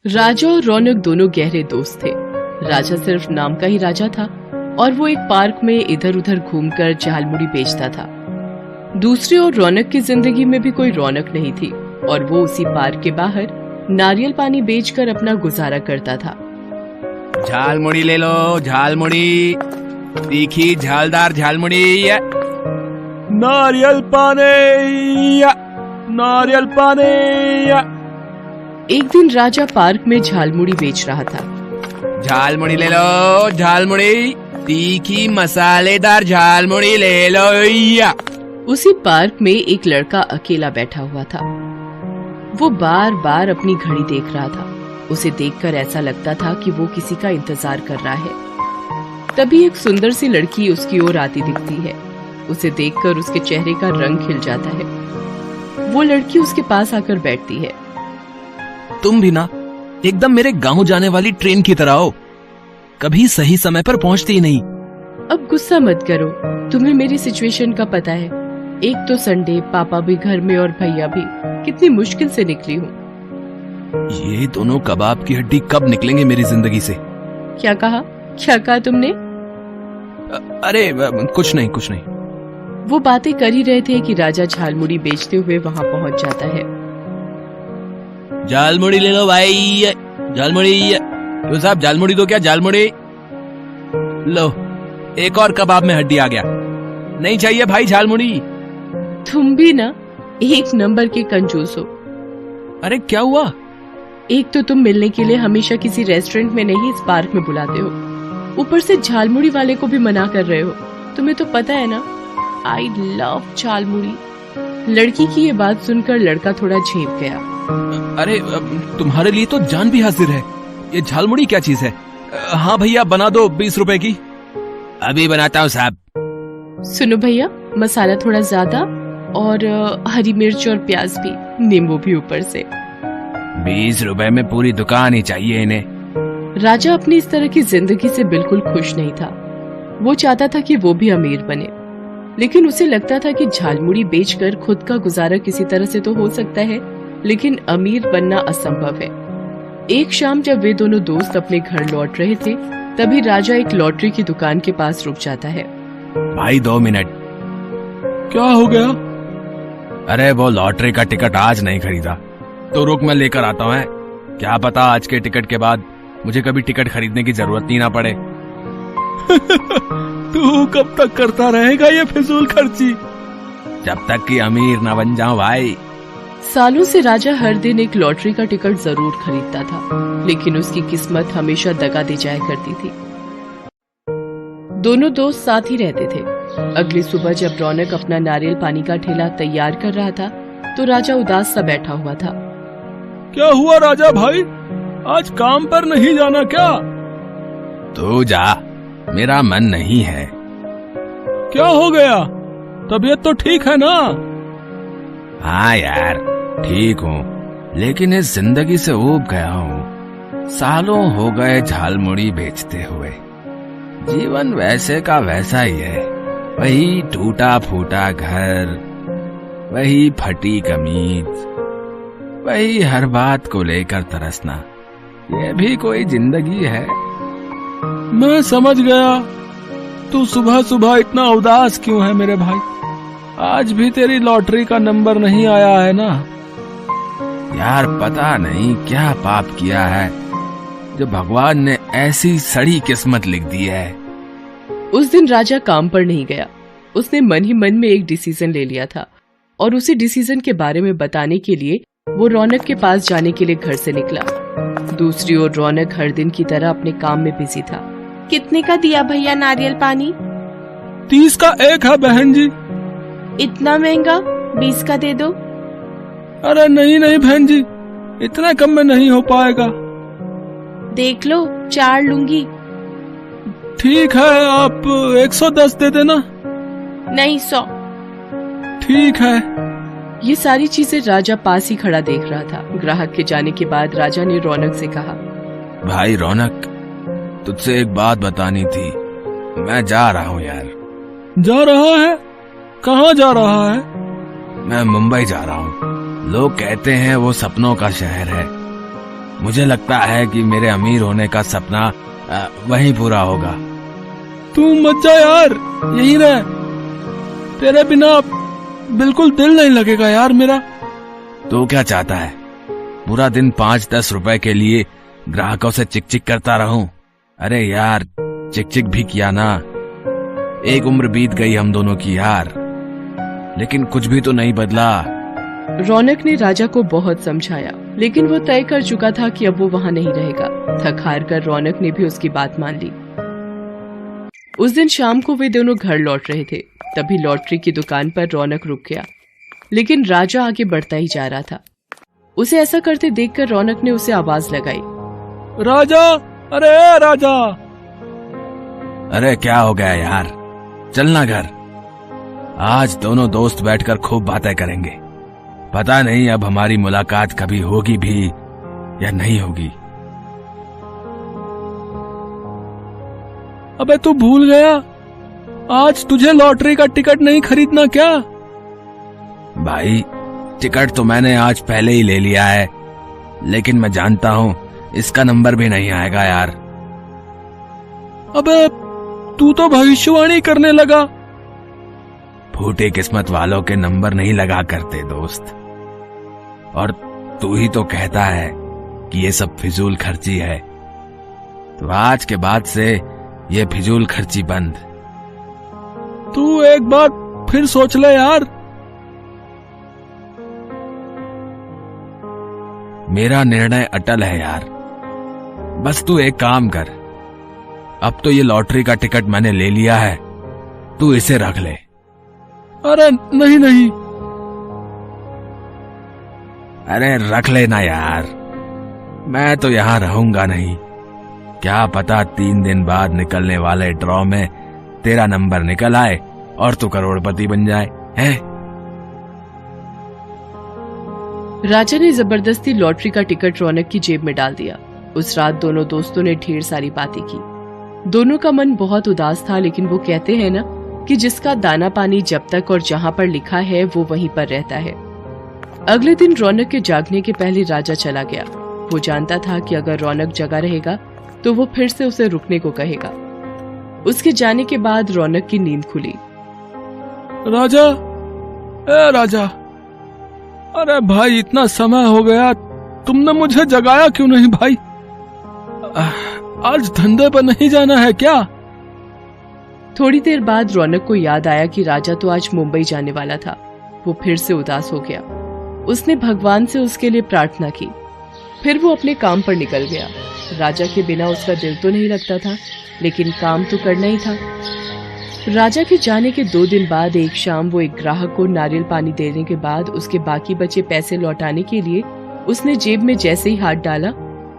राजा और रौनक दोनों गहरे दोस्त थे। राजा सिर्फ नाम का ही राजा था और वो एक पार्क में इधर उधर घूमकर झालमुड़ी बेचता था। दूसरी ओर रौनक की जिंदगी में भी कोई रौनक नहीं थी और वो उसी पार्क के बाहर नारियल पानी बेचकर अपना गुजारा करता था। झालमुड़ी ले लो, झालमुड़ी, तीखी झालदार झालमुड़ी। नारियल पानी, नारियल पानी। एक दिन राजा पार्क में झालमुड़ी बेच रहा था। झालमुड़ी ले लो, झालमुड़ी, तीखी मसालेदार झालमुड़ी ले लो। उसी पार्क में एक लड़का अकेला बैठा हुआ था। वो बार बार अपनी घड़ी देख रहा था। उसे देखकर ऐसा लगता था कि वो किसी का इंतजार कर रहा है। तभी एक सुंदर सी लड़की उसकी ओर आती दिखती है। उसे देखकर उसके चेहरे का रंग खिल जाता है। वो लड़की उसके पास आकर बैठती है। तुम भी ना एकदम मेरे गांव जाने वाली ट्रेन की तरह हो, कभी सही समय पर पहुंचती ही नहीं। अब गुस्सा मत करो, तुम्हें मेरी सिचुएशन का पता है। एक तो संडे, पापा भी घर में और भैया भी। कितनी मुश्किल से निकली हूँ। ये दोनों कबाब की हड्डी कब निकलेंगे मेरी जिंदगी से? क्या कहा? क्या कहा तुमने? अरे कुछ नहीं, कुछ नहीं। वो बातें कर ही रहे थे कि राजा झालमुड़ी बेचते हुए वहाँ पहुँच जाता है। झालमुड़ी ले लो भाई, झालमुड़ी। तो साहब झालमुड़ी दो। क्या झालमुड़ी? लो, एक और कबाब में हड्डी आ गया। नहीं चाहिए भाई झालमुड़ी। तुम भी ना एक नंबर के कंजूस हो। अरे क्या हुआ? एक तो तुम मिलने के लिए हमेशा किसी रेस्टोरेंट में नहीं, इस पार्क में बुलाते हो। ऊपर से झालमुड़ी वाले को भी मना कर रहे हो। तुम्हें तो पता है ना, आई लव झालमुड़ी। लड़की की ये बात सुनकर लड़का थोड़ा झेप गया। अरे तुम्हारे लिए तो जान भी हाजिर है। ये झालमुड़ी क्या चीज है? हाँ भैया, बना दो 20 रुपए की। अभी बनाता हूँ साहब। सुनो भैया, मसाला थोड़ा ज्यादा और हरी मिर्च और प्याज भी, नींबू भी ऊपर से। 20 रुपए में पूरी दुकान ही चाहिए इन्हें। राजा अपनी इस तरह की जिंदगी से बिल्कुल खुश नहीं था। वो चाहता था कि वो भी अमीर बने, लेकिन उसे लगता था कि झालमुड़ी बेचकर खुद का गुजारा किसी तरह से तो हो सकता है, लेकिन अमीर बनना असंभव है। एक शाम जब वे दोनों दोस्त अपने घर लौट रहे थे, तभी राजा एक लॉटरी की दुकान के पास रुक जाता है। भाई 2 मिनट। क्या हो गया? अरे वो लॉटरी का टिकट आज नहीं खरीदा, तो रुक मैं लेकर आता हूँ। क्या पता आज के टिकट के बाद मुझे कभी टिकट खरीदने की जरूरत ही ना पड़े। तू कब तक करता रहेगा ये फिजूल खर्ची? जब तक कि अमीर ना बन जाऊं भाई। सालों से राजा हर दिन एक लॉटरी का टिकट जरूर खरीदता था, लेकिन उसकी किस्मत हमेशा दगा दे जाया करती थी। दोनों दोस्त साथ ही रहते थे। अगली सुबह जब रौनक अपना नारियल पानी का ठेला तैयार कर रहा था, तो राजा उदास सा बैठा हुआ था। क्या हुआ राजा भाई, आज काम पर नहीं जाना क्या? तू जा, मेरा मन नहीं है। क्या हो गया? तबीयत तो ठीक है ना? हाँ यार, ठीक हूँ, लेकिन इस जिंदगी से ऊब गया हूँ। सालों हो गए झालमुड़ी बेचते हुए। जीवन वैसे का वैसा ही है। वही टूटा फूटा घर, वही फटी कमीज, वही हर बात को लेकर तरसना। ये भी कोई जिंदगी है? मैं समझ गया। तू सुबह सुबह इतना उदास क्यों है मेरे भाई? आज भी तेरी लॉटरी का नंबर नहीं आया है ना? यार पता नहीं क्या पाप किया है जो भगवान ने ऐसी सड़ी किस्मत लिख दी है। उस दिन राजा काम पर नहीं गया। उसने मन ही मन में एक डिसीजन ले लिया था और उसी डिसीजन के बारे में बताने के लिए वो रौनक के पास जाने के लिए घर से निकला। दूसरी ओर रौनक हर दिन की तरह अपने काम में बिजी था। कितने का दिया भैया नारियल पानी? 30 का एक है बहन जी। इतना महंगा? 20 का दे दो। अरे नहीं नहीं बहन जी, इतना कम में नहीं हो पाएगा। देख लो, 4 लूंगी। ठीक है, आप 110 दे देना। नहीं, 100। ठीक है। ये सारी चीजें राजा पास ही खड़ा देख रहा था। ग्राहक के जाने के बाद राजा ने रौनक से कहा, भाई रौनक, तुझसे एक बात बतानी थी। मैं जा रहा हूँ यार। जा रहा है? कहाँ जा रहा है? मैं मुंबई जा रहा हूँ। लोग कहते हैं वो सपनों का शहर है। मुझे लगता है कि मेरे अमीर होने का सपना वहीं पूरा होगा। तू मत जा यार, यहीं रह। तेरे बिना बिल्कुल दिल नहीं लगेगा यार मेरा। तू क्या चाहता है? पूरा दिन 5-10 रुपए के लिए ग्राहकों से चिक चिक करता रहूं? अरे यार, चिक चिक भी किया ना। एक उम्र बीत गई हम दोनों की यार, लेकिन कुछ भी तो नहीं बदला। रौनक ने राजा को बहुत समझाया, लेकिन वो तय कर चुका था कि अब वो वहाँ नहीं रहेगा। थक हार कर रौनक ने भी उसकी बात मान ली। उस दिन शाम को वे दोनों घर लौट रहे थे, तभी लॉटरी की दुकान पर रौनक रुक गया, लेकिन राजा आगे बढ़ता ही जा रहा था। उसे ऐसा करते देखकर रौनक ने उसे आवाज लगाई, राजा, अरे राजा। अरे क्या हो गया यार, चलना घर। आज दोनों दोस्त बैठकर खूब बातें करेंगे। पता नहीं अब हमारी मुलाकात कभी होगी भी या नहीं होगी। अबे तू भूल गया, आज तुझे लॉटरी का टिकट नहीं खरीदना क्या? भाई, टिकट तो मैंने आज पहले ही ले लिया है, लेकिन मैं जानता हूँ इसका नंबर भी नहीं आएगा यार। अबे तू तो भविष्यवाणी करने लगा। फूटी किस्मत वालों के नंबर नहीं लगा करते दोस्त, और तू ही तो कहता है कि ये सब फिजूल खर्ची है, तो आज के बाद से ये फिजूल खर्ची बंद। तू एक बात फिर सोच ले यार। मेरा निर्णय अटल है यार, बस तू एक काम कर। अब तो ये लॉटरी का टिकट मैंने ले लिया है, तू इसे रख ले। अरे नहीं नहीं। अरे रख लेना यार, मैं तो यहां रहूंगा नहीं। क्या पता 3 दिन बाद निकलने वाले ड्रॉ में तेरा नंबर निकल आए और तू करोड़पति बन जाए, हैं? राजा ने जबरदस्ती लॉटरी का टिकट रौनक की जेब में डाल दिया। उस रात दोनों दोस्तों ने ढेर सारी बातें की। दोनों का मन बहुत उदास था, लेकिन वो कहते हैं ना कि जिसका दाना पानी जब तक और जहां पर लिखा है वो वहीं पर रहता है। अगले दिन रौनक के जागने के पहले राजा चला गया। वो जानता था कि अगर रौनक जगा रहेगा तो वो फिर से उसे रुकने को कहेगा। उसके जाने के बाद रौनक की नींद खुली। राजा, ए राजा, अरे भाई इतना समय हो गया, तुमने मुझे जगाया क्यों नहीं भाई? आज धंधे पर नहीं जाना है क्या? थोड़ी देर बाद रौनक को याद आया कि राजा तो आज मुंबई जाने वाला था। वो फिर से उदास हो गया। उसने भगवान से उसके लिए प्रार्थना की, फिर वो अपने काम पर निकल गया। राजा के बिना उसका दिल तो नहीं लगता था, लेकिन काम तो करना ही था। राजा के जाने के 2 दिन बाद एक शाम वो एक ग्राहक को नारियल पानी देने के बाद उसके बाकी बचे पैसे लौटाने के लिए उसने जेब में जैसे ही हाथ डाला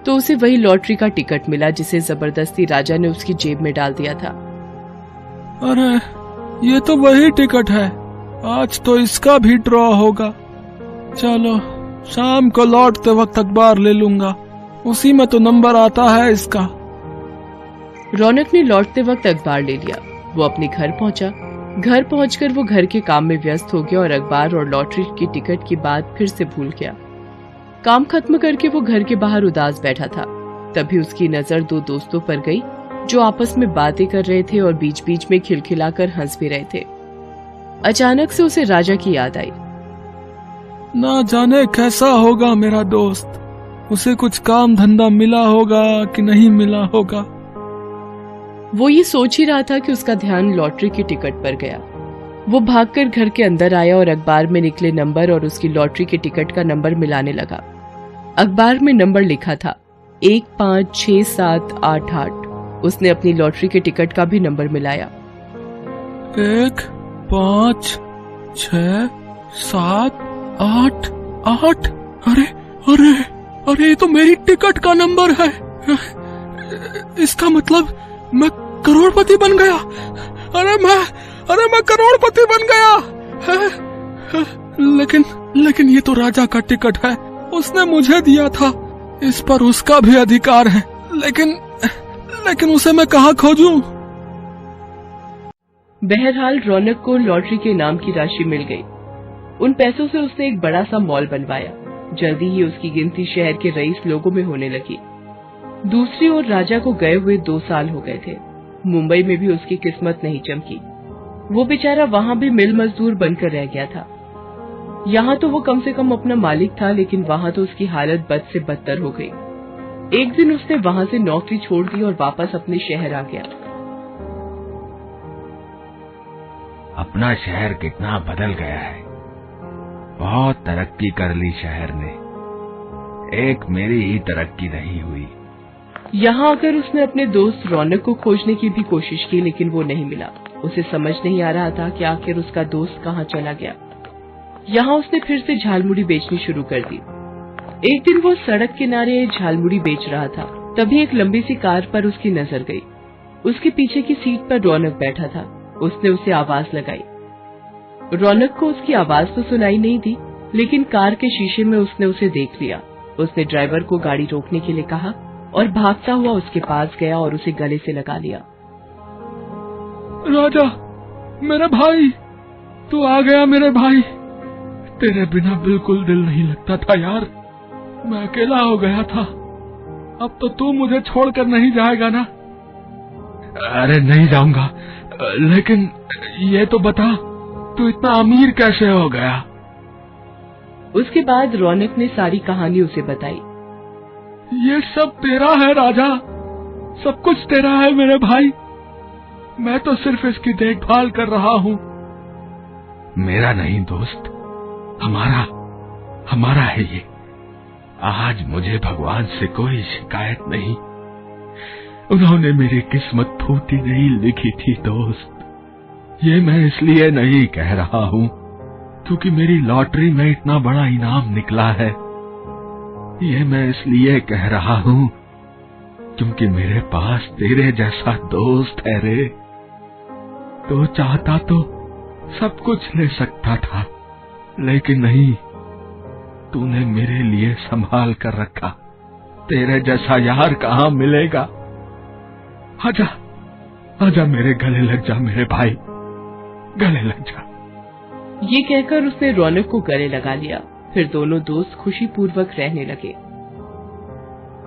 तो उसे वही लॉटरी का टिकट मिला, जिसे जबरदस्ती राजा ने उसकी जेब में डाल दिया था। अरे ये तो वही टिकट है, आज तो इसका भी ड्रॉ होगा। चलो शाम को लौटते वक्त अखबार ले लूंगा, उसी में तो नंबर आता है इसका। रौनक ने लौटते वक्त अखबार ले लिया। वो अपने घर पहुंचा। घर पहुंचकर वो घर के काम में व्यस्त हो गया और अखबार और लॉटरी की टिकट की बात फिर से भूल गया। काम खत्म करके वो घर के बाहर उदास बैठा था। तभी उसकी नजर 2 दोस्तों पर गई जो आपस में बातें कर रहे थे और बीच बीच में खिलखिलाकर हंस भी रहे थे। अचानक से उसे राजा की याद आई। ना जाने कैसा होगा मेरा दोस्त, उसे कुछ काम धंधा मिला होगा कि नहीं मिला होगा। वो ये सोच ही रहा था कि उसका ध्यान लॉटरी की टिकट पर गया। वो भागकर घर के अंदर आया और अखबार में निकले नंबर और उसकी लॉटरी के टिकट का नंबर मिलाने लगा। अखबार में नंबर लिखा था 156788। उसने अपनी लॉटरी के टिकट का भी नंबर मिलाया। 1 5 6 7 8 8। अरे अरे अरे, ये तो मेरी टिकट का नंबर है। इसका मतलब मैं करोड़पति बन गया। अरे मैं करोड़पति बन गया। लेकिन ये तो राजा का टिकट है, उसने मुझे दिया था, इस पर उसका भी अधिकार है। लेकिन उसे मैं कहाँ खोजूं? बहरहाल रौनक को लॉटरी के इनाम की राशि मिल गई। उन पैसों से उसने एक बड़ा सा मॉल बनवाया, जल्दी ही उसकी गिनती शहर के रईस लोगों में होने लगी। दूसरी ओर राजा को गए हुए 2 साल हो गए थे। मुंबई में भी उसकी किस्मत नहीं चमकी। वो बेचारा वहां भी मिल मजदूर बनकर रह गया था। यहाँ तो वो कम से कम अपना मालिक था, लेकिन वहां तो उसकी हालत बद से बदतर हो गई। एक दिन उसने वहां से नौकरी छोड़ दी और वापस अपने शहर आ गया। अपना शहर कितना बदल गया है। बहुत तरक्की कर ली शहर ने, एक मेरी ही तरक्की नहीं हुई। यहाँ आकर उसने अपने दोस्त रौनक को खोजने की भी कोशिश की, लेकिन वो नहीं मिला। उसे समझ नहीं आ रहा था कि आखिर उसका दोस्त कहाँ चला गया। यहाँ उसने फिर से झालमुड़ी बेचनी शुरू कर दी। एक दिन वो सड़क किनारे झालमुड़ी बेच रहा था, तभी एक लंबी सी कार पर उसकी नजर गई। उसके पीछे की सीट पर रौनक बैठा था। उसने उसे आवाज लगाई। रौनक को उसकी आवाज तो सुनाई नहीं दी, लेकिन कार के शीशे में उसने उसे देख लिया। उसने ड्राइवर को गाड़ी रोकने के लिए कहा और भागता हुआ उसके पास गया और उसे गले से लगा लिया। राजा, मेरे भाई, तू आ गया मेरे भाई। तेरे बिना बिल्कुल दिल नहीं लगता था यार। मैं अकेला हो गया था। अब तो तू मुझे छोड़कर नहीं जाएगा ना? अरे नहीं जाऊंगा, लेकिन ये तो बता, तू इतना अमीर कैसे हो गया? उसके बाद रौनक ने सारी कहानी उसे बताई। ये सब तेरा है राजा, सब कुछ तेरा है मेरे भाई। मैं तो सिर्फ इसकी देखभाल कर रहा हूँ। मेरा नहीं दोस्त, हमारा है ये। आज मुझे भगवान से कोई शिकायत नहीं। उन्होंने मेरी किस्मत फूटी नहीं लिखी थी दोस्त। ये मैं इसलिए नहीं कह रहा हूँ क्योंकि मेरी लॉटरी में इतना बड़ा इनाम निकला है। ये मैं इसलिए कह रहा हूँ क्योंकि मेरे पास तेरे जैसा दोस्त है रे। तो चाहता तो सब कुछ ले सकता था, लेकिन नहीं, तूने मेरे लिए संभाल कर रखा। तेरे जैसा यार कहाँ मिलेगा। आजा, आजा मेरे गले लग जा मेरे भाई, गले लग जा। ये कहकर उसने रौनक को गले लगा लिया। फिर दोनों दोस्त खुशी पूर्वक रहने लगे।